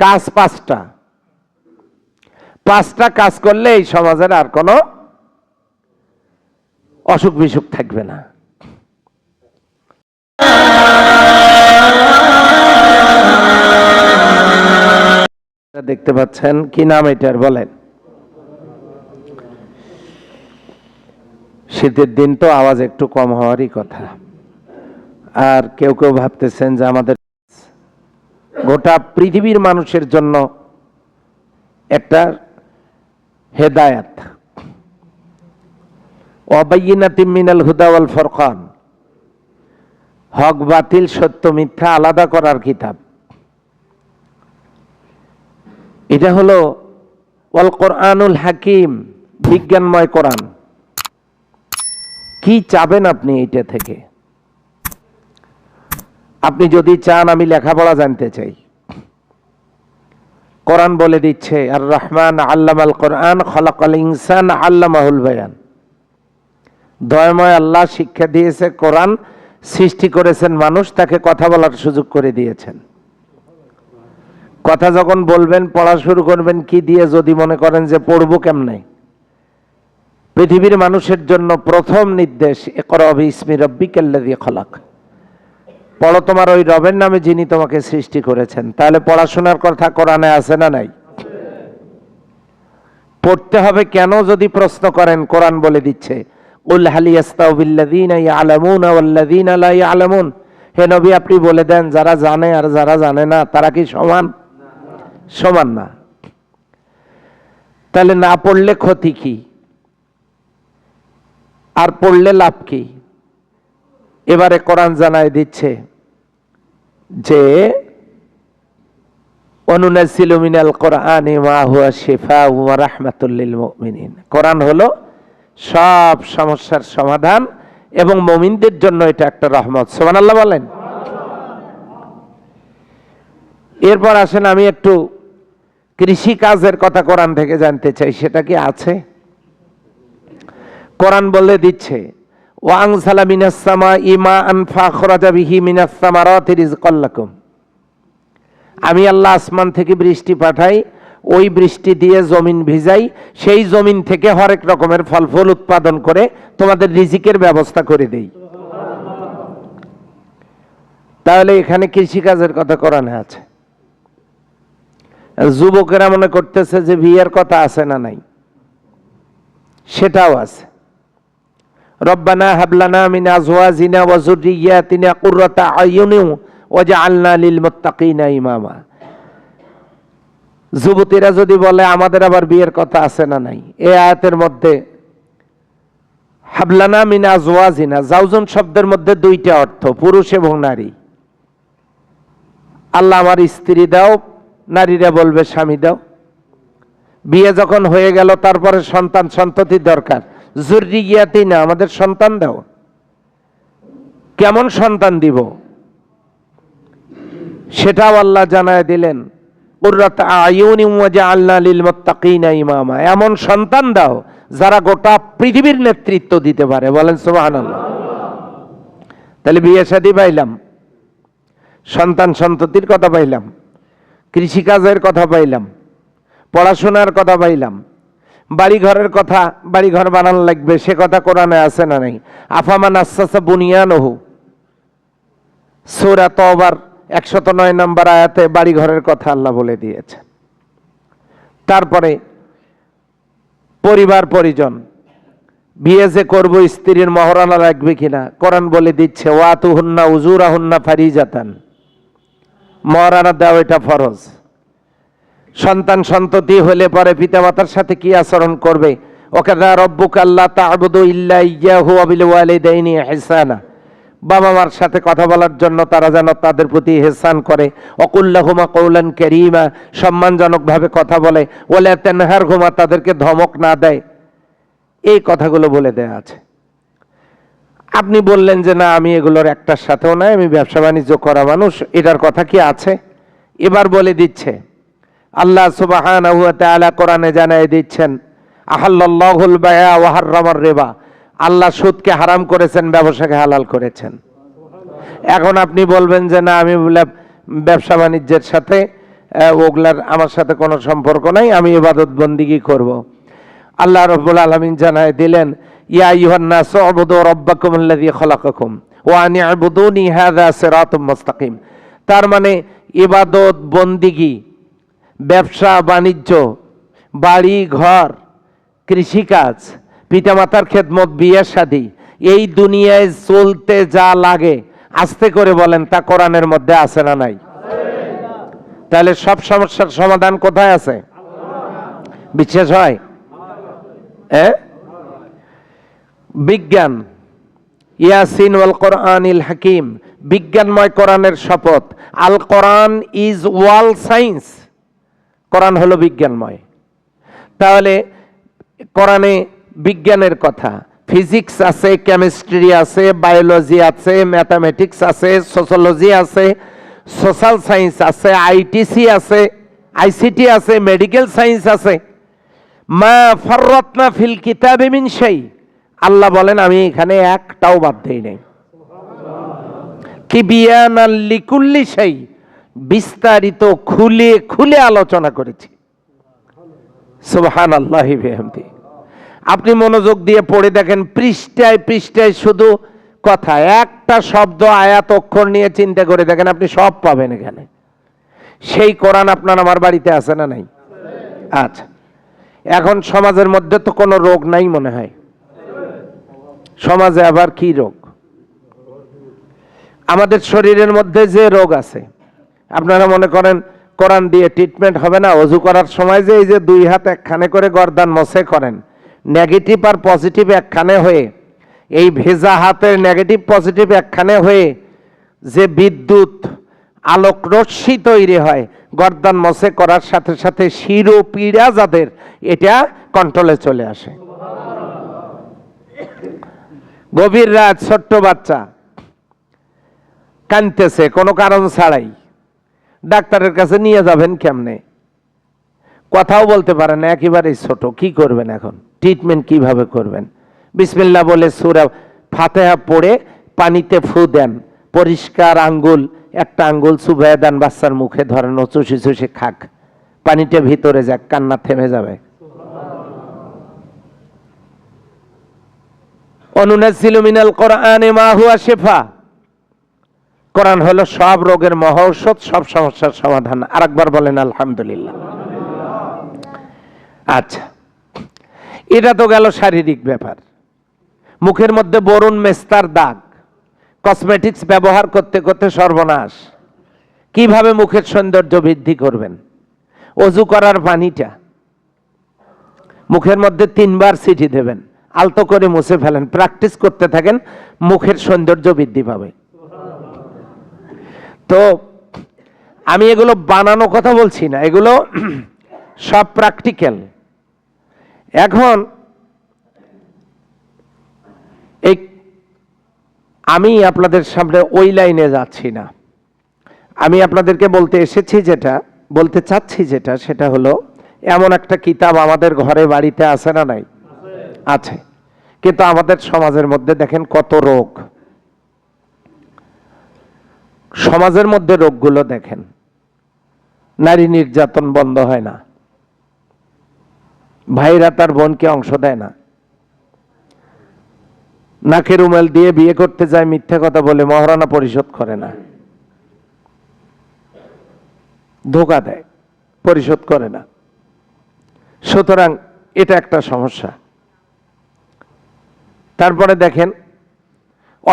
কাজ পাঁচটা। পাঁচটা কাজ করলে এই সমাজের আর কোনো অসুখ বিসুখ থাকবে না। দেখতে পাচ্ছেন, কি নাম এটার বলেন? শীতের দিন তো আওয়াজ একটু কম হওয়ারই কথা। আর কেউ কেউ ভাবতেছেন যে আমাদের গোটা পৃথিবীর মানুষের জন্য একটা হেদায়াত, ওয়াবাইয়িনাতিম মিনাল হুদা ওয়াল ফুরকান, হক বাতিল সত্য মিথ্যা আলাদা করার কিতাব। এটা হলো ওয়াল কোরআনুল হাকিম, বিজ্ঞানময় কোরআন। কি চাবেন আপনি এইটা থেকে? আপনি যদি চান আমি লেখাপড়া জানতে চাই, কোরআন বলে দিচ্ছে আর রহমান আল্লামাল কোরআন খলাকাল ইনসান আল্লামাহুল বায়ান। দয়াময় আল্লাহ শিক্ষা দিয়েছে, কোরআন সৃষ্টি করেছেন মানুষ, তাকে কথা বলার সুযোগ করে দিয়েছেন। কথা যখন বলবেন, পড়া শুরু করবেন কি দিয়ে? যদি মনে করেন যে পড়বো কেমনে, পৃথিবীর মানুষের জন্য প্রথম নির্দেশ ইকরা বিসমি রাব্বিকাল্লাযী খলাক, পড়ো তোমার ওই রবের নামে যিনি তোমাকে সৃষ্টি করেছেন। তাহলে পড়াশোনার কথা কোরআনে আছে না নাই? পড়তে হবে কেন যদি প্রশ্ন করেন, কোরআন বলে দিচ্ছে কুল হাল ইয়াস্তাউবিল্লাযীনা ইয়ালামুনা ওয়াল্লাযীনা লা ইয়ালামুন। হে নবী আপনি বলে দেন, যারা জানে আর যারা জানে না তারা কি সমান? সমান না। তাহলে না পড়লে ক্ষতি কি, আর পড়লে লাভ কি? এবারে কোরআন জানায় দিচ্ছে যে অনুনাজ্জিলু মিনাল কোরআনি মা হুয়া শিফাউ ওয়া রাহমাতুল লিল মুমিনিন। কোরআন হলো সব সমস্যার সমাধান এবং মুমিনদের জন্য এটা একটা রহমত। সুবহানাল্লাহ বলেন। এরপর আসেন আমি একটু কৃষি কাজের কথা কোরআন থেকে জানতে চাই, সেটা কি আছে? কোরআন বলে দিচ্ছে ওয়াংসালা মিনাস সামাই মাআন ফাখরাজা বিহি মিনাস সামারাতি রিজকাল লাকুম। আমি আল্লাহ আসমান থেকে বৃষ্টি পাঠাই, ওই বৃষ্টি দিয়ে জমিন ভিজাই, সেই জমিন থেকে হরেক রকমের ফল ফুল উৎপাদন করে তোমাদের রিজিকের ব্যবস্থা করে দেই। তাহলে এখানে কৃষিকাজের কথা কোরআনে আছে। যুবকেরা মনে করতেছে যে বিয়ের কথা আছে না নাই, সেটাও আছে। রব্বানা হাবলানা মিন আজওয়াজিনা ওয়া যুররিয়াতিনা কুররাতা আয়ুনিন ওয়াজআলনা লিল মুত্তাকিনা ইমামা। যুবতীরা যদি বলে আমাদের আবার বিয়ের কথা আছে না নাই, এই আয়াতের মধ্যে হাবলানা মিন আজওয়াজিনা, জাওজন শব্দের মধ্যে দুইটা অর্থ, পুরুষ এবং নারী। আল্লাহ আমার স্ত্রী দাও, নারীরা বলবে স্বামী দাও। বিয়ে যখন হয়ে গেল তারপরে সন্তান সন্ততি দরকার, যুররিয়াতিনা, আমাদের সন্তান দাও। কেমন সন্তান দিব সেটাও আল্লাহ জানায় দিলেন, কুররাতা আয়ুনিন ওয়াজআলনা লিল মুত্তাকিনা ইমামা। এমন সন্তান দাও যারা গোটা পৃথিবীর নেতৃত্ব দিতে পারে। বলেন সুবহানাল্লাহ। তাহলে বিয়ে শাদী পাইলাম, সন্তান সন্ততির কথা পাইলাম, কৃষিকাজের কথা পাইলাম, পড়াশোনার কথা পাইলাম, বাড়ি ঘরের কথা, বাড়ি ঘর বানানো লাগবে সে কথা কোরআনে আছে না নাই? আফামান আসাসা বুনিয়ানহু, সূরা তওবার 109 নম্বর আয়াতে বাড়ি ঘরের কথা আল্লাহ বলে দিয়েছে। তারপরে পরিবার পরিজন, বিয়ে যে করবো স্ত্রীর মহরানা রাখবে কিনা, কোরআন বলে দিচ্ছে ওয়াতুহুন্না উজুরাহুন্না ফারিজাতান, মহরানা দেওয়া এটা ফরজ। সন্তান সন্ততি হলে পরে পিতামাতার সাথে কি আচরণ করবে, ওয়াকাযা রাব্বুকা আল্লা তা'বুদু ইল্লা ইয়্যাহু ওয়া বিল ওয়ালিদাইনি ইহসানা, বাবা মার সাথে কথা বলার জন্য তারা যেন তাদের প্রতি ইহসান করে। ওয়াকুল লাহুমা কওলান কারীমা, সম্মানজনকভাবে কথা বলে। ওয়ালা তানহারহুমা, তাদেরকে ধমক না দেয়। এই কথাগুলো বলে দেয়া আছে। আপনি বললেন যে না আমি এগুলোর একটার সাথেও নাই, আমি ব্যবসা বাণিজ্য করা মানুষ, এটার কথা কি আছে? এবার বলে দিচ্ছে আল্লাহ সুবহানাহু ওয়া তাআলা কোরআনে জানায় দিচ্ছেন আহাল্লাল্লাহুল বায়আ ওয়া হাররামার রিবা, আল্লাহ সুদকে হারাম করেছেন, ব্যবসাকে হালাল করেছেন। এখন আপনি বলবেন যে না আমি ব্যবসা বাণিজ্যের সাথে ওগুলার আমার সাথে কোনো সম্পর্ক নাই, আমি ইবাদত বন্দিগি করব। আল্লাহ রাব্বুল আলামিন জানায় দিলেন, ইয়া আইয়ুহান নাস উবুদু রাব্বাকুম আল্লাযী খালাকাকুম ওয়া আন ইবুদুনি হাযা সিরাতুম মুস্তাকিম। তার মানে ইবাদত বন্দিগি, ব্যবসা বাণিজ্য, বাড়ি ঘর, কৃষিকাজ, পিতামাতার খেদমত, বিয়ে শাদী, এই দুনিয়ায় চলতে যা লাগে আস্তে করে বলেন তা কোরআনের মধ্যে আছে না নাই? তাহলে সব সমস্যার সমাধান কোথায় আছে? বিশ্বাস হয়? বিজ্ঞান, ইয়াসিন ওয়াল কোরআনিল হাকিম, বিজ্ঞানময় কোরআনের শপথ। আল কোরআন ইজ ওয়াল সায়েন্স, কোরআন হলো বিজ্ঞানময়। তাহলে কোরআনে বিজ্ঞানের কথা, ফিজিক্স আছে, কেমিস্ট্রি আছে, বায়োলজি আছে, ম্যাথামেটিক্স আছে, সোশ্যোলজি আছে, সোশ্যাল সায়েন্স আছে, আইটিসি আছে, আইসিটি আছে, মেডিকেল সায়েন্স আছে। মা ফাররাতনা ফিল কিতাবি মিন শাই, আল্লাহ বলেন আমি এখানে একটাও বাদ দেই নাই। তিবিয়ানাল লিকুল্লি শাই, বিস্তারিত খুলে খুলে আলোচনা করেছি। সুবহানাল্লাহি বিহামদি। আপনি মনোযোগ দিয়ে পড়ে দেখেন, পৃষ্ঠায় পৃষ্ঠায় শুধু কথা, একটা শব্দ আয়াত অক্ষর নিয়ে চিন্তা করে দেখেন, আপনি সব পাবেন এখানে। সেই কোরআন আপনার আমার বাড়িতে আছে না নাই? আচ্ছা, এখন সমাজের মধ্যে তো কোনো রোগ নাই মনে হয়। সমাজে আবার কি রোগ? আমাদের শরীরের মধ্যে যে রোগ আছে, আপনারা মনে করেন কোরআন দিয়ে ট্রিটমেন্ট হবে না? অজু করার সময় যে এই যে দুই হাত একখানে করে গর্দান মোছে করেন, নেগেটিভ আর পজিটিভ একখানে হয়ে, এই ভেজা হাতের নেগেটিভ পজিটিভ একখানে হয়ে যে বিদ্যুৎ আলোক রশ্মি তৈরি হয়, গর্দান মোছে করার সাথে সাথে শিরোপীড়া যাদের, এটা কন্ট্রোলে চলে আসে। গভীর রাত, ছোট্ট বাচ্চা কাঁদতেছে কোনো কারণ ছাড়াই, ডাক্তারের কাছে নিয়ে যাবেন কেমনে? কথাও বলতে পারে না, একেবারেই ছোট, কি করবেন এখন? ট্রিটমেন্ট কিভাবে করবেন? বিসমিল্লাহ বলে সূরা ফাতিহা পড়ে পানিতে ফু দেন, পরিষ্কার আঙ্গুল, একটা আঙ্গুল চুবাইয়া দেন, বাচ্চার মুখে ধরেন, ও চুষি চুষি খাক, পানিটা ভিতরে যাক, কান্না থেমে যাবে। অনুনাজ্জিলু মিনাল কোরআনি মা হুয়া শিফা, কোরআন হলো সব রোগের মহৌষধ, সব সমস্যার সমাধান। আরেকবার বলেন আলহামদুলিল্লাহ। আচ্ছা, এটা তো গেল শারীরিক ব্যাপার। মুখের মধ্যে বরুণ মেস্তার দাগ, কসমেটিক্স ব্যবহার করতে করতে সর্বনাশ। কিভাবে মুখের সৌন্দর্য বৃদ্ধি করবেন? অজু করার পানিটা মুখের মধ্যে 3 বার ছিটি দেবেন, আলতো করে মুছে ফেলেন, প্র্যাকটিস করতে থাকেন, মুখের সৌন্দর্য বৃদ্ধি পাবে। তো আমি এগুলো বানানো কথা বলছি না, এগুলো সব প্র্যাকটিক্যাল। এখন এই আমি আপনাদের সামনে ওই লাইনে যাচ্ছি না, আমি আপনাদেরকে বলতে এসেছি যেটা, বলতে চাচ্ছি যেটা, সেটা হলো এমন একটা কিতাব আমাদের ঘরে বাড়িতে আছে না নাই? আছে। কিন্তু আমাদের সমাজের মধ্যে দেখেন কত রোগ। সমাজের মধ্যে রোগগুলো দেখেন, নারী নির্যাতন বন্ধ হয় না, ভাইরা তার বোনকে অংশ দেয় না, নাকের রুমাল দিয়ে বিয়ে করতে যায়, মিথ্যা কথা বলে মহারণা পরিশোধ করে না, ধোঁকা দেয়, পরিশোধ করে না। সুতরাং এটা একটা সমস্যা। তারপরে দেখেন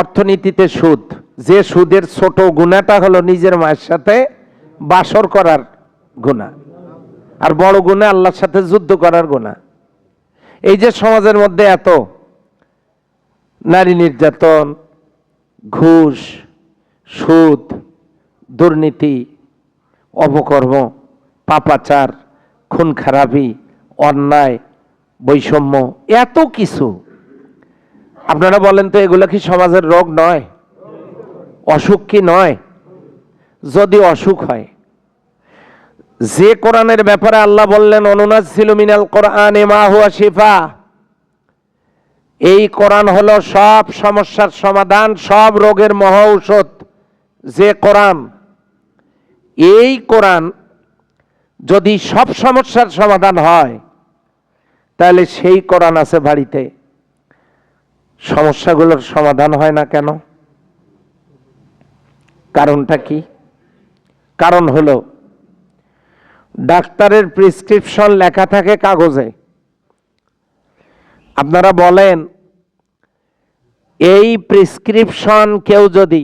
অর্থনীতিতে সুদ, যে সুদের ছোট গুণাটা হলো নিজের মায়ের সাথে বাসর করার গুনাহ, আর বড় গুনাহ আল্লাহর সাথে যুদ্ধ করার গুনাহ। এই যে সমাজের মধ্যে এত নারী নির্যাতন, ঘুষ, সুদ, দুর্নীতি, অপকর্ম, পাপাচার, খুন খারাপি, অন্যায়, বৈষম্য, এত কিছু, আপনারা বলেন তো এগুলো কি সমাজের রোগ নয়? অসুখ কি নয়? যদি অসুখ হয়, যে কোরআনের ব্যাপারে আল্লাহ বললেন অনুনাজ্জিলু মিনাল কোরআনি মা হুয়া শিফা, এই কোরআন হলো সব সমস্যার সমাধান, সব রোগের মহা ঔষধ। যে কোরআন, এই কোরআন যদি সব সমস্যার সমাধান হয়, তাহলে সেই কোরআন আছে বাড়িতে, সমস্যাগুলোর সমাধান হয় না কেন? কারণটা কি? কারণ হলো ডাক্তারের প্রেসক্রিপশন লেখা থাকে কাগজে। আপনারা বলেন, এই প্রেসক্রিপশন কেউ যদি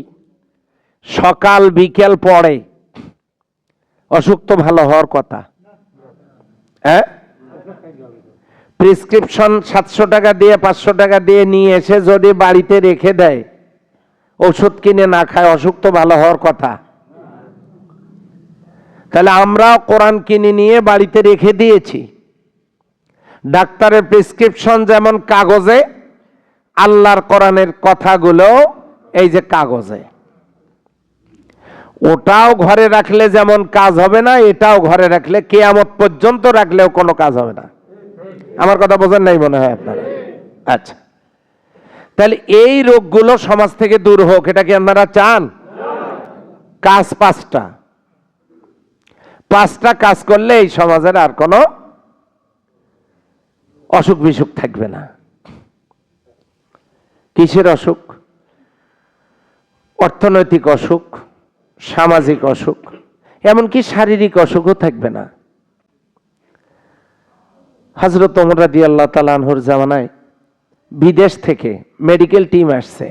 সকাল বিকেল পড়ে, অসুখ তো ভালো হওয়ার কথা। হ্যাঁ, প্রেসক্রিপশন 700 টাকা দিয়ে 500 টাকা দিয়ে নিয়ে এসে যদি বাড়িতে রেখে দেয়, ওষুধ কিনে না খায়, অসুখ তো ভালো হওয়ার কথা। তাহলে আমরাও কোরআন কিনে নিয়ে বাড়িতে রেখে দিয়েছি। ডাক্তারের প্রেসক্রিপশন যেমন কাগজে, আল্লাহর কোরআনের কথাগুলো এই যে কাগজে। ওটাও ঘরে রাখলে যেমন কাজ হবে না, এটাও ঘরে রাখলে, কিয়ামত পর্যন্ত রাখলেও কোনো কাজ হবে না। আমার কথা বোঝেন নাই মনে হয় আপনারা? আচ্ছা, তাহলে এই রোগগুলো সমাজ থেকে দূর হোক, এটা কি আপনারা চান? কাজ পাঁচটা কাজ করলে এই সমাজের আর কোনো অসুখ বিসুখ থাকবে না। কিসের অসুখ? অর্থনৈতিক অসুখ, সামাজিক অসুখ, এমনকি শারীরিক অসুখও থাকবে না। হযরত ওমর রাদিয়াল্লাহু তাআলা আনহুর জামানায় বিদেশ থেকে মেডিকেল টিম আসছে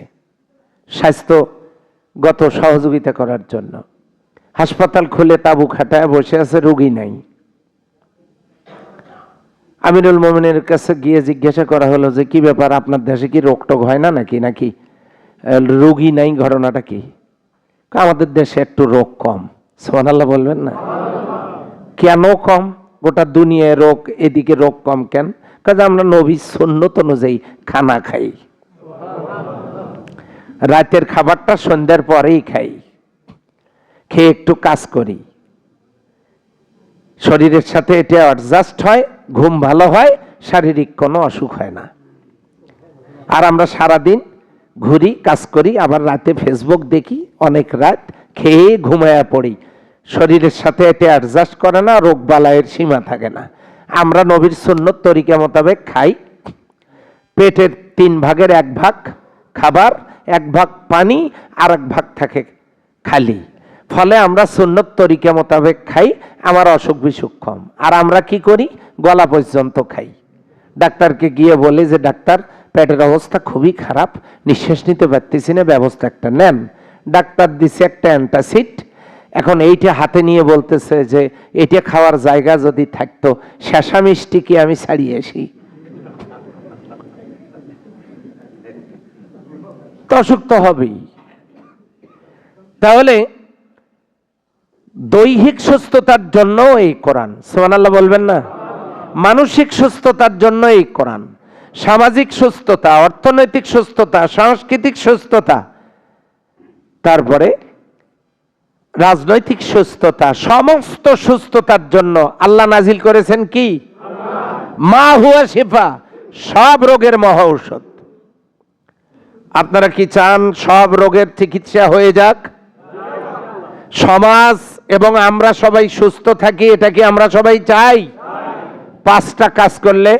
স্বাস্থ্যগত সহযোগিতা করার জন্য। হাসপাতাল খুলে তাঁবু খাটায় বসে আছে, রোগী নাই। আমিরুল মোমিনের কাছে গিয়ে জিজ্ঞাসা করা হলো যে কি ব্যাপার, আপনার দেশে কি রোগ টোগ হয় না নাকি রোগী নাই, ঘটনাটা কি? আমাদের দেশে একটু রোগ কম। সুবহানাল্লাহ বলবেন না? কেন কম? গোটা দুনিয়ায় রোগ, এদিকে রোগ কম কেন? কাজে আমরা নবীর সুন্নত অনুযায়ী খানা খাই, রাতের খাবারটা সন্ধ্যার পরেই খাই, খেয়ে একটু কাজ করি, শরীরের সাথে এটা অ্যাডজাস্ট হয়, ঘুম ভালো হয়, শারীরিক কোনো অসুখ হয় না। আর আমরা সারাদিন ঘুরি, কাজ করি, আবার রাতে ফেসবুক দেখি, অনেক রাত খেয়ে ঘুমায়া পড়ি, শরীরের সাথে এটা অ্যাডজাস্ট করে না, রোগ বালাইয়ের সীমা থাকে না। আমরা নবীর সুন্নত তরিকা মোতাবেক খাই। পেটের 3 ভাগের 1 ভাগ খাবার, 1 ভাগ পানি, আর 1 ভাগ থাকে খালি। ফলে আমরা সুন্নত তরিকা মোতাবেক খাই, আমার অসুখ বিসুখ কম। আর আমরা কি করি? গলা পর্যন্ত খাই। ডাক্তারকে গিয়ে বলি যে ডাক্তার, পেটের অবস্থা খুবই খারাপ, নিঃশ্বাস নিতে পারতেছি না, ব্যবস্থা একটা নেন। ডাক্তার দিছে একটা অ্যান্টাসিড। এখন এইটা হাতে নিয়ে বলতেছে যে এটা খাওয়ার জায়গা যদি থাকতো, শেষা মিষ্টি কি আমি ছাড়িয়ে আসি? তো অসুখ তো হবেই। তাহলে দৈহিক সুস্থতার জন্য এই কোরআন, সুবহানাল্লাহ বলবেন না? মানসিক সুস্থতার জন্য এই কোরআন, সামাজিক সুস্থতা, অর্থনৈতিক সুস্থতা, সাংস্কৃতিক সুস্থতা, তারপরে রাজনৈতিক সুস্থতা, সমস্ত সুস্থতার জন্য আল্লাহ নাজিল করেছেন কি? মা হুয়া শিফা, সব রোগের মহা ঔষধ। আপনারা কি চান সব রোগের চিকিৎসা হয়ে যাক, সমাজ এবং আমরা সবাই সুস্থ থাকি? এটা কি আমরা সবাই চাই? 5টা কাজ করলে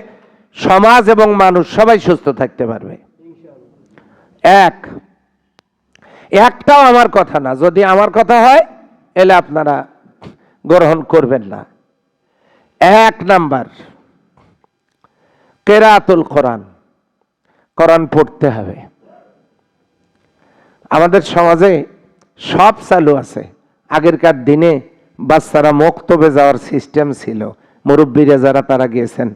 সমাজ এবং মানুষ সবাই সুস্থ থাকতে পারবে। একটাও আমার কথা না, যদি আমার কথা হয় এলে আপনারা গ্রহণ করবেন না। 1 নাম্বার, কেরাতুল কোরআন, কোরআন পড়তে হবে। আমাদের সমাজে সব চালু আছে। আগেরকার দিনে বাচ্চারা মক্তবে যাওয়ার সিস্টেম ছিল, মুরব্বীরা যারা তারা গিয়েছেন,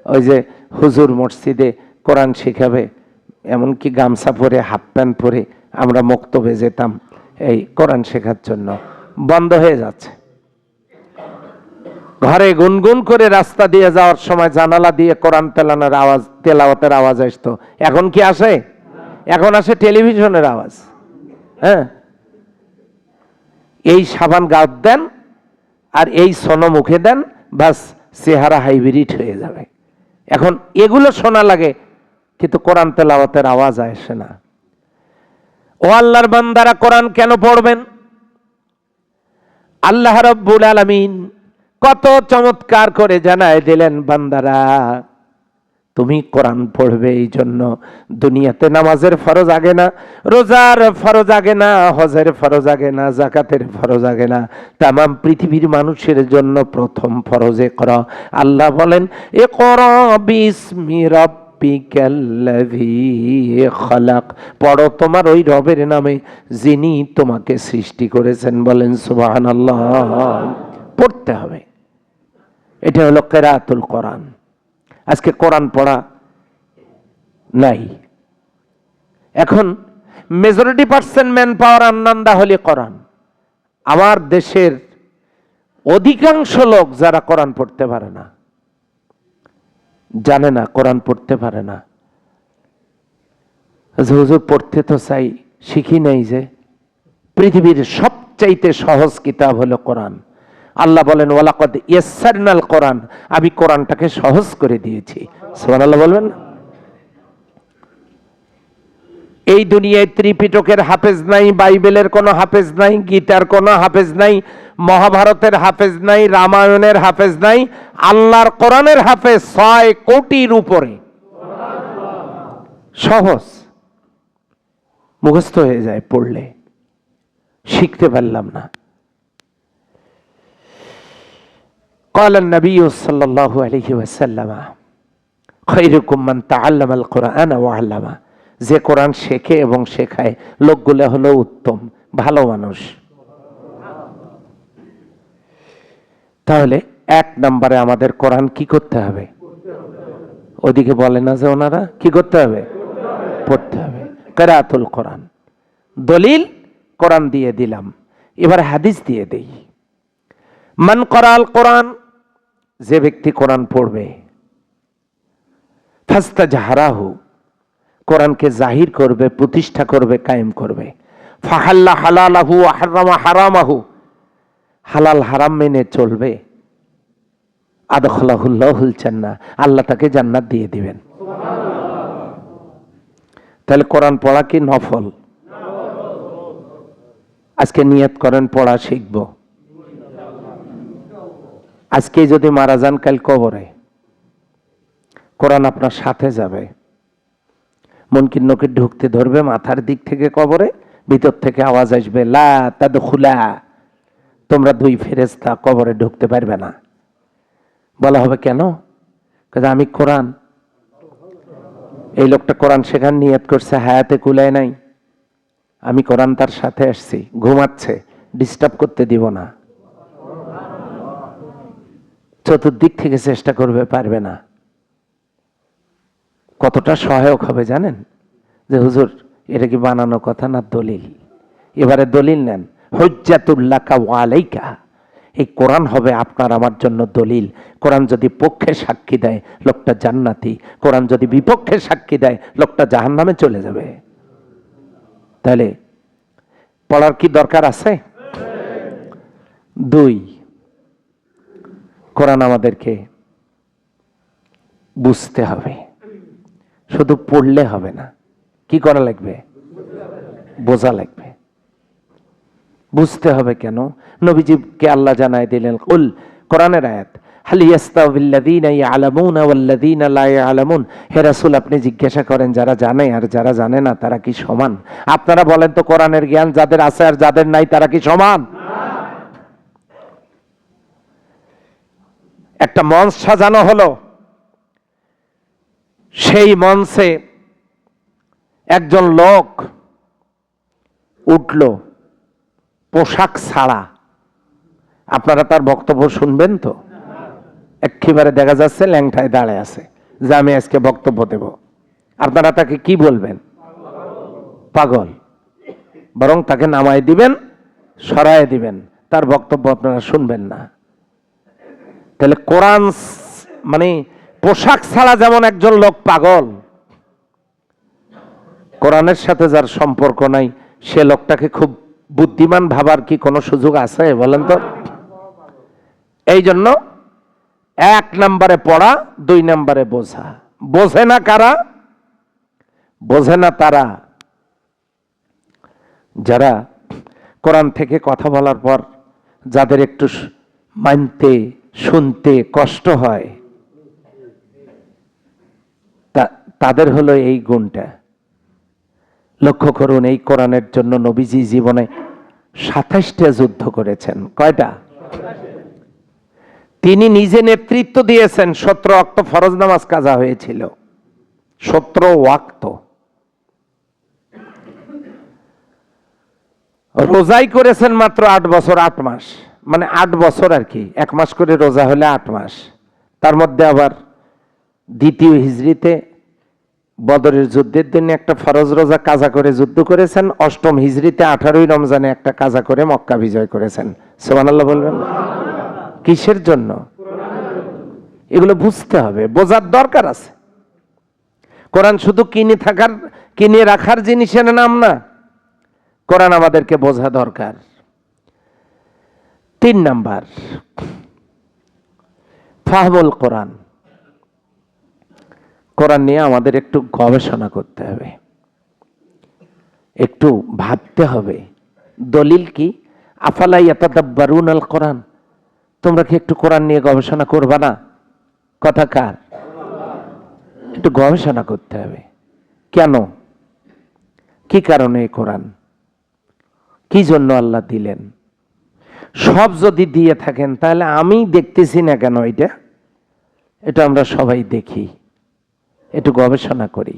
ওই যে হুজুর মসজিদে কোরআন শিখাবে, এমনকি গামছা পরে, হাফ প্যান্ট পরে আমরা মক্তবে যেতাম এই কোরআন শেখার জন্য। বন্ধ হয়ে যাচ্ছে। ঘরে গুনগুন করে রাস্তা দিয়ে যাওয়ার সময় জানালা দিয়ে কোরআন তেলাওয়াতের আওয়াজ আসতো। এখন কি আসে? এখন আসে টেলিভিশনের আওয়াজ। হ্যাঁ, এই সাবান গাছ দেন আর এই সোনো মুখে দেন, বাস চেহারা হাইব্রিড হয়ে যাবে। এখন এগুলো শোনা লাগে, কিন্তু কোরআন তেলাওয়াতের আওয়াজ আসে না। ও আল্লাহর বান্দারা, কোরআন কেন পড়বেন? আল্লাহ রাব্বুল আলামিন কত চমৎকার করে জানায় দিলেন, বান্দারা তুমি কোরআন পড়বে, এই জন্য দুনিয়াতে নামাজের ফরজ আগে না, রোজার ফরজ আগে না, হজের ফরজ আগে না, যাকাতের ফরজ আগে না, তামাম পৃথিবীর মানুষের জন্য প্রথম ফরজে করা। আল্লাহ বলেন, ইকরা বিসমি রাব্বিকাল্লাযী খালাক, পড়ো তোমার ওই রবের নামে যিনি তোমাকে সৃষ্টি করেছেন। বলেন সুবহানাল্লাহ। পড়তে হবে, এটা হলো কিরাআতুল কোরআন। আজকে কোরআন পড়া নাই। এখন মেজরিটি পার্সেন্ট ম্যান পাওয়ার আন্নান্দা হলে কোরআন। আমার দেশের অধিকাংশ লোক যারা কোরআন পড়তে পারে না, জানে না, কোরআন পড়তে পারে না। হুজুর পড়তে তো চাই, শিখি নাই যে। পৃথিবীর সবচাইতে সহজ কিতাব হলো কোরআন। আল্লাহ বলেন, ওয়ালাকাদ ইয়াসসারনাল কোরআন, আমি কোরআনটাকে সহজ করে দিয়েছি। সুবহানাল্লাহ বলবেন। এই দুনিয়ায় ত্রিপিটকের হাফেজ নাই, বাইবেলের কোনো হাফেজ নাই, গীতার কোনো হাফেজ নাই, মহাভারতের হাফেজ নাই, রামায়ণের হাফেজ নাই, আল্লাহর কোরআনের হাফেজ 6 কোটির উপরে। সহজ, মুখস্থ হয়ে যায় পড়লে, শিখতে পারলাম না। قال النبي صلى الله عليه وسلم خيركم من تعلم القرآن وعلمه, যে কোরআন শেখে এবং শেখায় লোকগুলো হলো উত্তম, ভালো মানুষ। তাহলে 1 নম্বরে আমাদের কোরআন কি করতে হবে? ওদিকে বলে না যে ওনারা কি করতে হবে? পড়তে হবে। কিরাআতুল কোরআন, দলিল কোরআন দিয়ে দিলাম, এবার হাদিস দিয়ে দেই। মান করাল কোরআন, যে ব্যক্তি কোরআন পড়বে, ফাস্তাজহারাহু, কোরআনকে জাহির করবে, প্রতিষ্ঠা করবে, কায়েম করবে, ফাহাল্লা হালালাহু ওয়া হারামা হারামাহু, হালাল হারাম মেনে চলবে, আদখালাহুল্লাহুল জান্নাহ, আল্লাহ তাকে জান্নাত দিয়ে দিবেন। তাহলে কোরআন পড়া কি নফল? আজকে নিয়ত করেন পড়া শিখব। আজকে যদি মারা যান, কাল কবরে কোরআন আপনার সাথে যাবে, মুনকির নকির ঢুকতে ধরবে মাথার দিক থেকে কবরে, ভিতর থেকে আওয়াজ আসবে, লা তাদখুলা, তোমরা 2 ফেরেশতা কবরে ঢুকতে পারবে না। বলা হবে কেন? কারণ আমি কোরআন, এই লোকটা কোরআন শেখার নিয়ত করছে, হায়াতে কুলায় নাই, আমি কোরআন তার সাথে আসছি, ঘুমাচ্ছে, ডিস্টার্ব করতে দিব না। চতুর্দিক থেকে চেষ্টা করবে, পারবে না। কতটা সহায়ক হবে জানেন? যে হুজুর এটা কি বানানো কথা না দলিল? এবারে দলিল নেন, হুজ্জাতুল্লাকা ওয়া আলাইকা, এই কোরআন হবে আপনার আমার জন্য দলিল। কোরআন যদি পক্ষে সাক্ষী দেয়, লোকটা জান্নাতি, কোরআন যদি বিপক্ষে সাক্ষী দেয়, লোকটা জাহান্নামে চলে যাবে। তাহলে পড়ার কি দরকার আছে? 2, কোরআন আমাদেরকে বুঝতে হবে, শুধু পড়লে হবে না। কি করা লাগবে? বোঝা লাগবে, বুঝতে হবে। কেন? নবীজিকে আল্লাহ জানায় দিলেন, কুল, কোরআনের আয়াত, হাল ইয়াস্তাউযিল্লাযীনা ইয়ালামুনা ওয়াল্লাযীনা লা ইয়ালামুন, হে রাসূল আপনি জিজ্ঞাসা করেন যারা জানে আর যারা জানে না তারা কি সমান? আপনারা বলেন তো, কোরআনের জ্ঞান যাদের আছে আর যাদের নাই তারা কি সমান? একটা মঞ্চ সাজানো হলো, সেই মঞ্চে একজন লোক উঠল পোশাক ছাড়া, আপনারা তার বক্তব্য শুনবেন তো? একেবারে দেখা যাচ্ছে ল্যাংটায় দাঁড়ায় আছে যে আমি আজকে বক্তব্য দেব, আপনারা তাকে কি বলবেন? পাগল। বরং তাকে নামায় দিবেন, সরায় দিবেন, তার বক্তব্য আপনারা শুনবেন না। তাহলে কোরআন মানে পোশাক ছাড়া যেমন একজন লোক পাগল, কোরআনের সাথে যার সম্পর্ক নাই সে লোকটাকে খুব বুদ্ধিমান ভাবার কি কোনো সুযোগ আছে বলেন তো? এই জন্য 1 নম্বরে পড়া, 2 নম্বরে বোঝা। বোঝে না কারা? বোঝে না তারা যারা কোরআন থেকে কথা বলার পর যাদের একটু মানতে শুনতে কষ্ট হয়, তাদের হলো এই গুণটা। লক্ষ্য করুন, এই কোরআনের জন্য নবীজি জীবনে ২৭টা যুদ্ধ করেছেন। কয়টা? তিনি নিজে নেতৃত্ব দিয়েছেন। ১৭ ওয়াক্ত ফরজ নামাজ কাজা হয়েছিল, ১৭ ওয়াক্ত। রোজাই করেছেন মাত্র ৮ বছর ৮ মাস, মানে ৮ বছর আর কি, ১ মাস করে রোজা হলে ৮ মাস। তার মধ্যে আবার দ্বিতীয় হিজরিতে বদরের যুদ্ধের জন্য একটা ফরজ রোজা কাজা করে যুদ্ধ করেছেন। অষ্টম হিজরিতে 18ই রমজানে একটা কাজা করে মক্কা বিজয় করেছেন। সুবহানাল্লাহ বলবেন। কিসের জন্য? এগুলো বুঝতে হবে, বোঝার দরকার আছে। কোরআন শুধু কিনে রাখার জিনিসের নাম না, কোরআন আমাদেরকে বোঝা দরকার। ৩ নাম্বার, ফাহমুল কোরআন। কোরআন নিয়ে আমাদের একটু গবেষণা করতে হবে, একটু ভাবতে হবে। দলিল কি? আফালা ইয়াতাদাব্বারুনাল কোরআন। তোমরা কি একটু কোরআন নিয়ে গবেষণা করবা না? কথা কার? একটু গবেষণা করতে হবে। কেন, কি কারণে এই কোরআন, কি জন্য আল্লাহ দিলেন? সব যদি দিয়ে থাকেন তাহলে আমি দেখতেছি না কেন এটা আমরা সবাই দেখি। একটু গবেষণা করি।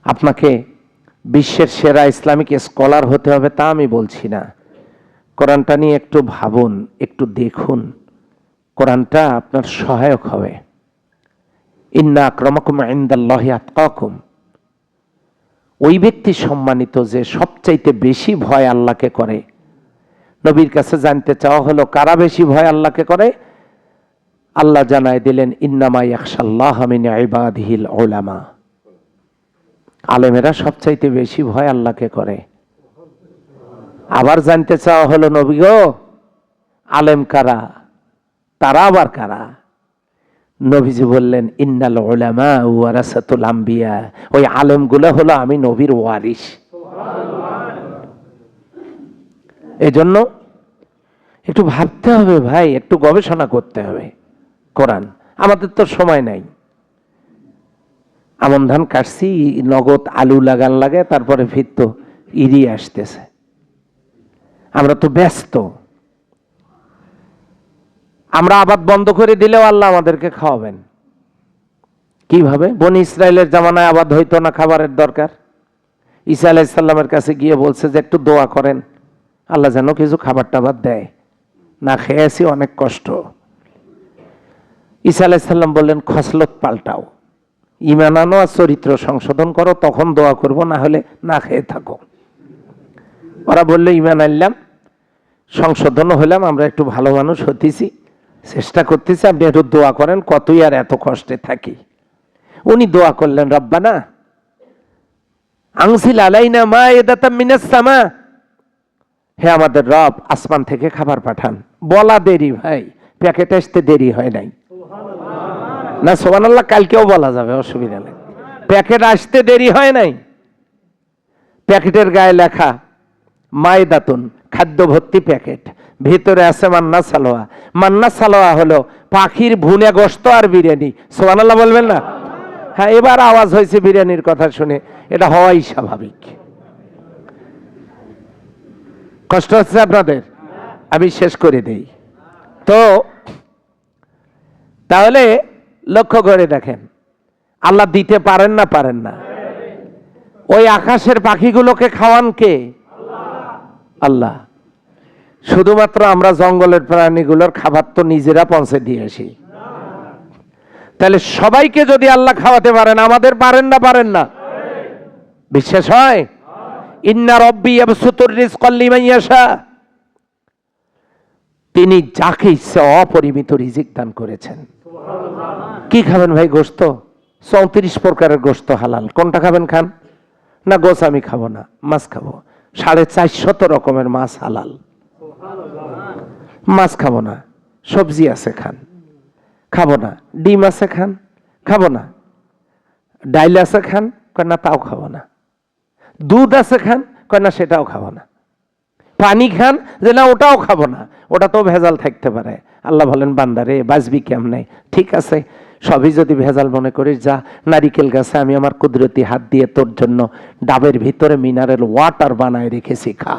আপনাকে বিশ্বের সেরা ইসলামিক স্কলার হতে হবে তা আমি বলছি না। কোরআনটা নিয়ে একটু ভাবুন, একটু দেখুন, কোরআনটা আপনার সহায়ক হবে। ইন্না আক্রামাকুম ইনদাল্লাহি আতকাকুম। ওই ব্যক্তি সম্মানিত যে সবচাইতে বেশি ভয় আল্লাহকে করে। নবীর কাছে জানতে চাওয়া হলো কারা বেশি ভয় আল্লাহকে করে? আল্লাহ জানায় দিলেন, ইন্নামা ইয়াখশাল্লাহ মিন ইবাদিহিল উলামা। আলেমেরা সবচাইতে বেশি ভয় আল্লাহকে করে। আবার জানতে চাওয়া হলো, নবী গো, আলেম কারা? তারা আবার কারা? নবীজি বললেন, ইন্নাল উলামা ওয়ারাসাতুল আম্বিয়া। ওই আলেমগুলো হলো আমি নবীর ওয়ারিস। এজন্য একটু ভাবতে হবে ভাই, একটু গবেষণা করতে হবে। কোরআন, আমাদের তো সময় নাই। আমন ধান কাটছি, নগদ আলু লাগান লাগে, তারপরে ফিরত ইরি আসতেছে। আমরা তো ব্যস্ত। আমরা আবাদ বন্ধ করে দিলেও আল্লাহ আমাদেরকে খাওয়াবেন। কিভাবে? বনি ইসরায়েলের জামানায় আবাদ হইতো না, খাবারের দরকার। ঈসা আলাইহিস সালামের কাছে গিয়ে বলছে যে একটু দোয়া করেন, আল্লাহ যেন কিছু খাবার টাবার দেয়, না খেয়েছি, অনেক কষ্ট। ঈসা আলাইহিস সালাম বললেন, খসলত পাল্টাও, ঈমান আনো আর চরিত্র সংশোধন করো, তখন দোয়া করব, না হলে না খেয়ে থাকো। ওরা বললো, ঈমান আনলাম, সংশোধন হলাম, আমরা একটু ভালো মানুষ হতেছি, চেষ্টা করতেছি, আপনি একটু দোয়া করেন, কতই আর এত কষ্টে থাকি। উনি দোয়া করলেন, রব্বানা আনজিল আলাইনা মাইদাতাম মিনাস সামা। হে আমাদের রব, আসমান থেকে খাবার পাঠান। বলা দেরি ভাই, প্যাকেট আসতে দেরি হয় নাই। না সুবহানাল্লাহ, কালকেও বলা যাবে, অসুবিধা নেই। প্যাকেট আসতে দেরি হয় নাই। প্যাকেটের গায়ে লেখা মায়দাতুন, খাদ্য ভর্তি প্যাকেট, ভিতরে আছে মান্না সালোয়া। মান্না সালোয়া হলো পাখির ভুনে গোশত আর বিরিয়ানি। সুবহানাল্লাহ বলবেন না? হ্যাঁ, এবার আওয়াজ হয়েছে বিরিয়ানির কথা শুনে, এটা হওয়াই স্বাভাবিক। কষ্ট হচ্ছে আপনাদের? আমি শেষ করে দেই তো। তাহলে লক্ষ্য করে দেখেন, আল্লাহ দিতে পারেন না? পারেন না? ওই আকাশের পাখিগুলোকে খাওয়ান কে? আল্লাহ। শুধুমাত্র আমরা জঙ্গলের প্রাণীগুলোর খাবার তো নিজেরা পৌঁছে দিয়ে আসি। তাহলে সবাইকে যদি আল্লাহ খাওয়াতে পারেন, আমাদের পারেন না? পারেন না? বিশ্বাস হয়? ইন্না রব্বি ইয়াবসুতুর রিজকা লিমান ইয়াশা। তিনি যাকে ইচ্ছা অপরিমিত রিজিক দান করেছেন। কি খাবেন ভাই? গোশত? 34 প্রকারের গোশত হালাল। কোনটা খাবেন খান। না গোশ আমি খাবো না, মাছ খাবো। 450 রকমের মাছ হালাল। মাছ খাবো না, সবজি আছে খান। খাবো না, ডিম আছে খান। খাবো না, ডাইল আছে খান। কয় না, তাও খাবো না। দুধ আছে খান। কয় না, সেটাও খাবো না। পানি খান। যে না, ওটাও খাবো না। ওটা তো ভেজাল থাকতে পারে। আল্লাহ বলেন বান্দারে বাঁচবি কেমনে? ঠিক আছে, সবই যদি ভেজাল মনে করিস, যা নারিকেল গাছে আমি আমার কুদরতি হাত দিয়ে তোর জন্য ডাবের ভিতরে মিনারেল ওয়াটার বানায় রেখেছি, খা।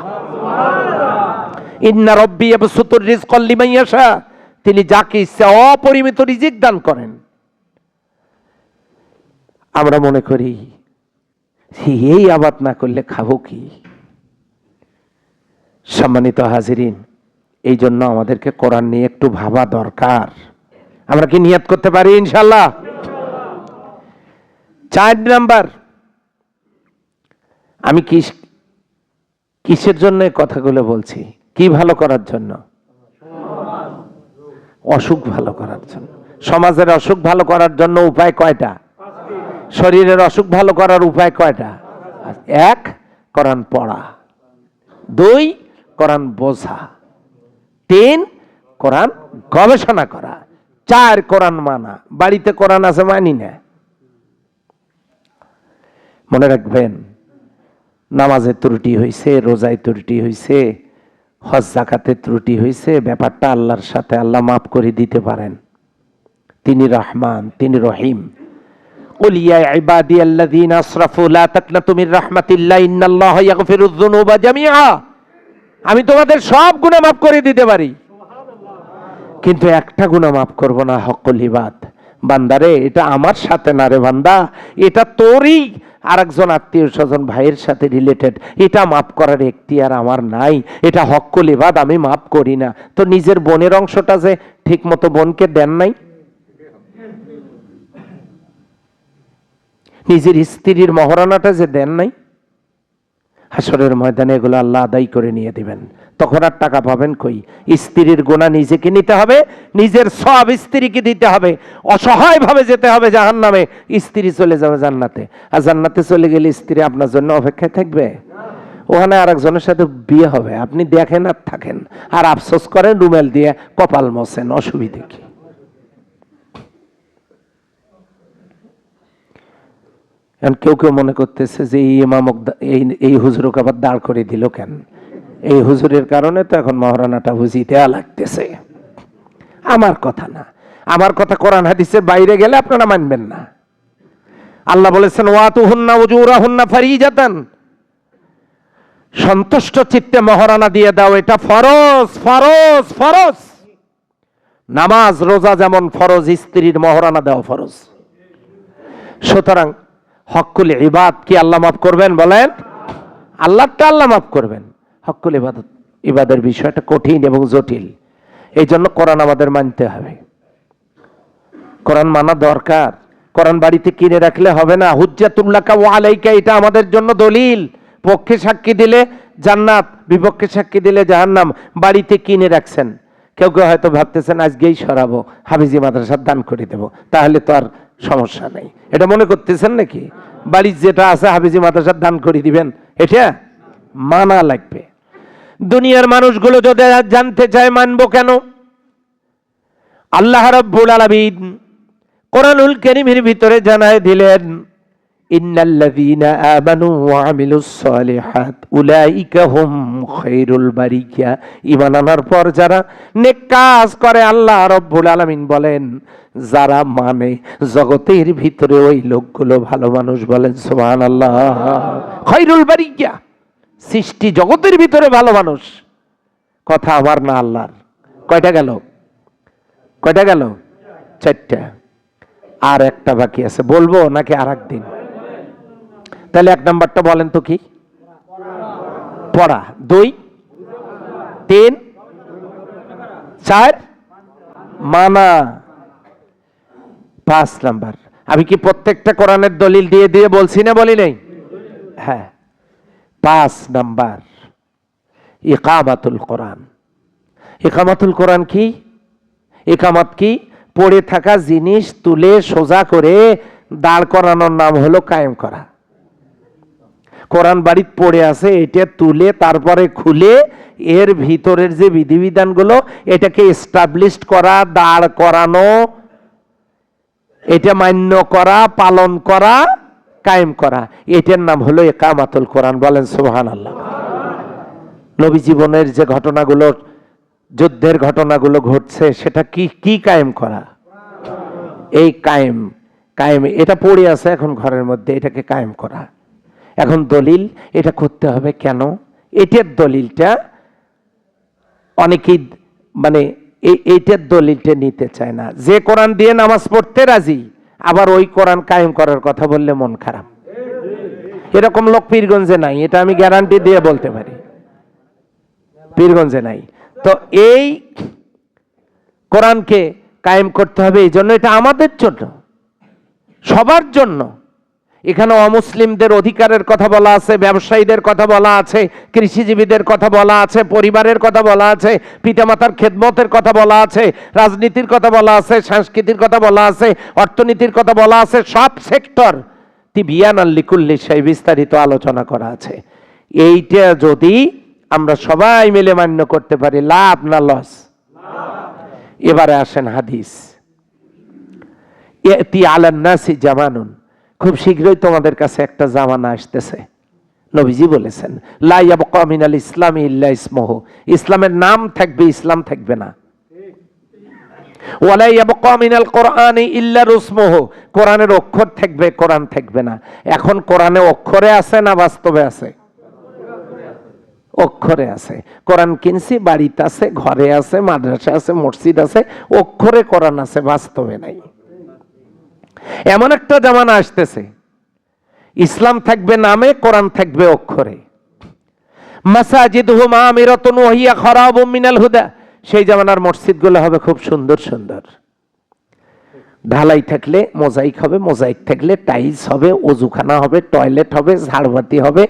ইন্না রব্বি ইয়াবসুতুর রিজকা লিমান ইয়াশা, তিনি যাকে ইচ্ছা অপরিমিত রিজিক দান করেন। আমরা মনে করি এই আবাদ না করলে খাবো কি? সম্মানিত হাজিরিন, এই জন্য আমাদেরকে কোরআন নিয়ে একটু ভাবা দরকার। আমরা কি নিয়ত করতে পারি ইনশাআল্লাহ? 4 নাম্বার, আমি কিসের জন্য কথাগুলো বলছি? কি ভালো করার জন্য? অসুখ ভালো করার জন্য। সমাজের অসুখ ভালো করার জন্য উপায় কয়টা? শরীরের অসুখ ভালো করার উপায় কয়টা? 1, কোরআন পড়া। 2, কোরআন বোঝা। 3, কোরআন গবেষণা করা। 4, কোরআন মানা। বাড়িতে কোরআন আছে মানি না। মনে রাখবেন, নামাজে ত্রুটি হয়েছে, রোজায় ত্রুটি হয়েছে, হজ যাকাতে ত্রুটি হয়েছে, ব্যাপারটা আল্লাহর সাথে, আল্লাহ মাফ করে দিতে পারেন। তিনি রহমান, তিনি রহিম। قل يا عبادي الذين اسرفوا لا تقنطوا من رحمة الله إن الله يغفر الذنوب جميعا, আমি তোমাদের সব গুনাহ মাফ করে দিতে পারি, কিন্তু একটা গুনাহ মাফ করব না, হকুল ইবাদ। বান্দারে এটা আমার সাথে না রে বান্দা, এটা তোরই আরেকজন আত্মীয় স্বজন ভাইয়ের সাথে রিলেটেড, এটা মাফ করার এখতিয়ার আমার নাই, এটা হকুল ইবাদ, আমি মাফ করি না। তো নিজের বোনের অংশটা যে ঠিক মতো বোনকে দেন নাই, নিজের স্ত্রীর মহরানাটা যে দেন নাই, হাসরের ময়দানে এগুলো আল্লাহ আদায় করে নিয়ে দিবেন। তখন আর টাকা পাবেন কই? স্ত্রীর গুনাহ নিজেকে নিতে হবে, নিজের সব স্ত্রীকে দিতে হবে, অসহায় ভাবে যেতে হবে জাহান্নামে, স্ত্রী চলে যাবে জান্নাতে। আর জান্নাতে চলে গেলে স্ত্রী আপনার জন্য অপেক্ষায় থাকবে, ওখানে আরেকজনের সাথে বিয়ে হবে, আপনি দেখেন আর থাকেন আর আফসোস করেন, রুমেল দিয়ে কপাল মোছেন, অসুবিধে কি? কেউ কেউ মনে করতেছে যে এই ইমামক এই হুজুরকে আবার দাঁড় করে দিল কেন? এই হুজুরের কারণে তো এখন মহারানাটা বুঝিয়ে দেয়া লাগতেছে। আমার কথা না, আমার কথা কোরআন হাদিসের বাইরে গেলে আপনারা মানবেন না। আল্লাহ বলেছেন ওয়াতুহুন্না উজুরাহুন্না ফারিজাতান, সন্তুষ্ট চিত্তে মহারানা দিয়ে দাও, এটা ফরজ ফরজ ফরজ। নামাজ রোজা যেমন ফরজ, স্ত্রীর মহারানা দেওয়া ফরজ। সুতরাং হকুল ইবাদ কি আল্লাহ মাফ করবেন? বলেন, আল্লাহটা আল্লাহ মাফ করবেন। হকুল ইবাদের বিষয়টা কঠিন এবং জটিল, এই জন্য কোরআন আমাদের মানতে হবে, কোরআন মানা দরকার। কোরআন বাড়িতে কিনে রাখলে হবে না। হুজ্জাতুল্লাকা ওয়া আলাইকা, এটা আমাদের জন্য দলিল। পক্ষে সাক্ষী দিলে জান্নাত, বিপক্ষে সাক্ষী দিলে জাহান্নাম। বাড়িতে কিনে রাখছেন, কেউ কেউ হয়তো ভাবতেছেন আজকেই সরাবো, হাফিজি মাদ্রাসার দান করে দেবো, তাহলে তো আর সমস্যা নেই, এটা মনে করতেছেন নাকি? বাড়ির যেটা আছে হাফিজি মাদ্রাসার দান করে দিবেন, এটা মানা লাগবে। দুনিয়ার মানুষগুলো যদি জানতে চায় মানবো কেন? আল্লাহ রাব্বুল আলামিন কোরআনুল কারীমের ভিতরে জানায় দিলেন, ইন্নাল্লাযীনা আমানু ওয়া আমিলুস সালিহাত উলাইকা হুম খায়রুল বারিয়া। ঈমান আনার পর যারা নেক কাজ করে, আল্লাহ রাব্বুল আলামিন বলেন যারা মানে জগতের ভিতরে ওই লোকগুলো ভালো মানুষ। বলেন সুবহানাল্লাহ। খায়রুল বারিয়া, সৃষ্টি জগতের ভিতরে ভালো মানুষ। কথা আমার না আল্লাহর। কয়টা গেল? কয়টা গেল? 4টা। আর একটা বাকি আছে, বলবো নাকি আর একদিন? তাহলে 1 নাম্বারটা বলেন তো কি? পড়া। 2, 3, 4 মানা। 5 নাম্বার। আমি কি প্রত্যেকটা কোরআনের দলিল দিয়ে দিয়ে বলছি না বলি নাই? হ্যাঁ। 5 নাম্বার ইকামাতুল কোরআন। ইকামাতুল কোরআন কি? ইকামত কি? পড়ে থাকা জিনিস তুলে সোজা করে দাঁড় করানোর নাম হলো কায়েম করা। কোরআন বাড়িতে পড়ে আছে, এটা তুলে তারপরে খুলে এর ভিতরের যে বিধিবিধানগুলো, এটাকে এস্টাবলিশ করা, দাঁড় করানো, এটা মান্য করা, পালন করা, কায়েম করা, এটার নাম হলো ইকামাতুল কোরআন। বলেন সুবহানাল্লাহ। নবী জীবনের যে ঘটনাগুলো যুদ্ধের ঘটনাগুলো ঘটছে, সেটা কি কি কায়েম করা? এই কায়েম কায়েম এটা পড়ে আছে এখন ঘরের মধ্যে, এটাকে কায়েম করা। এখন দলিল এটা করতে হবে কেন? এটার দলিলটা অনেকেই মানে এইটার দলিলটা নিতে চায় না। যে কোরআন দিয়ে নামাজ পড়তে রাজি, আবার ওই কোরআন কায়েম করার কথা বললে মন খারাপ। এরকম লোক পীরগঞ্জে নাই, এটা আমি গ্যারান্টি দিয়ে বলতে পারি, পীরগঞ্জে নাই। তো এই কোরআনকে কায়েম করতে হবে, এই জন্য এটা আমাদের জন্য, সবার জন্য। এখানে অমুসলিমদের অধিকারের কথা বলা আছে, ব্যবসায়ীদের কথা বলা আছে, কৃষিজীবীদের কথা বলা আছে, পরিবারের কথা বলা আছে, পিতামাতার খেদমতের কথা বলা আছে, রাজনীতির কথা বলা আছে, সংস্কৃতির কথা বলা আছে, অর্থনীতির কথা বলা আছে, সব সেক্টর তিবিয়ান আল্লিকুল্লি সেই বিস্তারিত আলোচনা করা আছে। এইটা যদি আমরা সবাই মিলে মান্য করতে পারি, লাভ না লস? এবারে আসেন হাদিস। ইয়াতি আলান নাসি জামানুন, খুব শীঘ্রই তোমাদের কাছে একটা জামানা আসতেছে। নবীজি বলেছেন, লা ইয়াবকা মিনাল ইসলামি ইল্লা ইসমুহু, ইসলামের নাম থাকবে, ইসলাম থাকবে না। ওয়ালা ইয়াবকা মিনাল কোরআনি ইল্লা রুসমুহু, কোরআনের অক্ষর থাকবে, কোরআন থাকবে না। এখন কোরআনে অক্ষরে আছে না বাস্তবে আছে? অক্ষরে আছে। কোরআন কিনছি, বাড়িতে আছে, ঘরে আছে, মাদ্রাসা আছে, মসজিদ আছে, অক্ষরে কোরআন আছে, বাস্তবে নাই। এমন একটা জামানা আসতেছে, ইসলাম থাকবে নামে, কোরআন থাকবে অক্ষরে। মাসাজিদুহুম আমিরাতুন ওয়া হিয়া খারাবুম মিনাল হুদা, সেই জামানার মসজিদগুলো হবে খুব সুন্দর সুন্দর, ঢালাই থাকলে মোজাইক হবে, মোজাইক থাকলে টাইলস হবে, ওযুখানা হবে, টয়লেট হবে, ঝাড়বাতি হবে,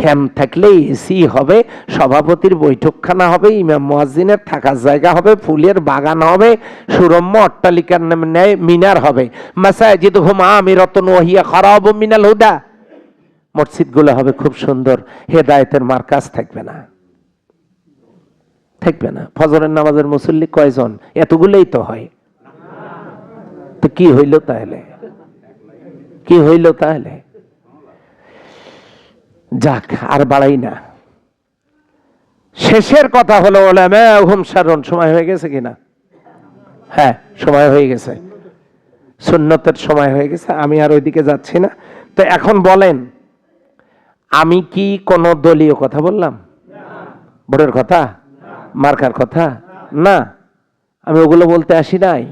ফ্যান থাকলে এসি হবে, সভাপতির বৈঠকখানা হবে, ইমাম মুয়াজ্জিনের থাকার জায়গা হবে, ফুলের বাগান হবে, সুরম্য অট্টালিকার ন্যায় মিনার হবে। মাসাজিদুহুম আমিরাতুন ওয়া হিয়া খারাবুম মিনাল হুদা, মসজিদগুলো হবে খুব সুন্দর, হেদায়েতের মার্কাজ থাকবে না, থাকবে না। ফজরের নামাজের মুসল্লি কয়জন? এতগুলোই তো হয়। তো কি হইল তাহলে? কি হইল তাহলে? যাক, আর বাড়াই না। শেষের কথা হলো উলামাউহুম শাররুন, সময় হয়ে গেছে কিনা? হ্যাঁ, সময় হয়ে গেছে, সুন্নতের সময় হয়ে গেছে, আমি আর ওইদিকে যাচ্ছি না। তো এখন বলেন, আমি কি কোনো দলীয় কথা বললাম? ভোটের কথা, মার্কার কথা না, আমি ওগুলো বলতে আসি নাই।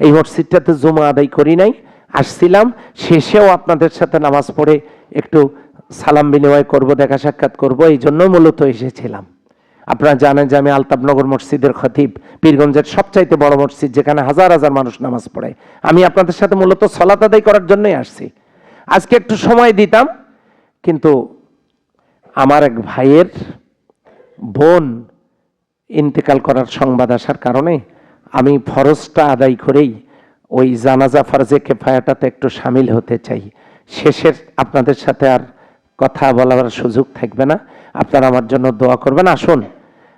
এই মসজিদটাতে জুমা আদায় করি নাই, আসছিলাম, শেষেও আপনাদের সাথে নামাজ পড়ে একটু সালাম বিনিময় করব, দেখা সাক্ষাৎ করব, এই জন্য মূলত এসেছিলাম। আপনারা জানেন যে আমি আলতাফনগর মসজিদের খতিব, পীরগঞ্জের সবচাইতে বড় মসজিদ, যেখানে হাজার হাজার মানুষ নামাজ পড়ে। আমি আপনাদের সাথে মূলত সালাত আদায় করার জন্যই আসছি। আজকে একটু সময় দিতাম, কিন্তু আমার এক ভাইয়ের বোন ইন্তেকাল করার সংবাদ আসার কারণে আমি ফরজটা আদায় করেই ওই জানাজা ফরজে কিফায়াটাতে একটু সামিল হতে চাই। শেষের আপনাদের সাথে আর কথা বলার সুযোগ থাকবে না, আপনারা আমার জন্য দোয়া করবেন। আসুন,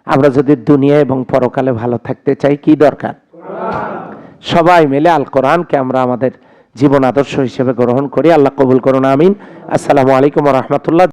আমরা যদি দুনিয়া এবং পরকালে ভালো থাকতে চাই, কি দরকার? সবাই মিলে আল কোরআনকে আমরা আমাদের জীবন আদর্শ হিসেবে গ্রহণ করি। আল্লাহ কবুল করুন, আমিন। আসসালামু আলাইকুম ওয়া রাহমাতুল্লাহ।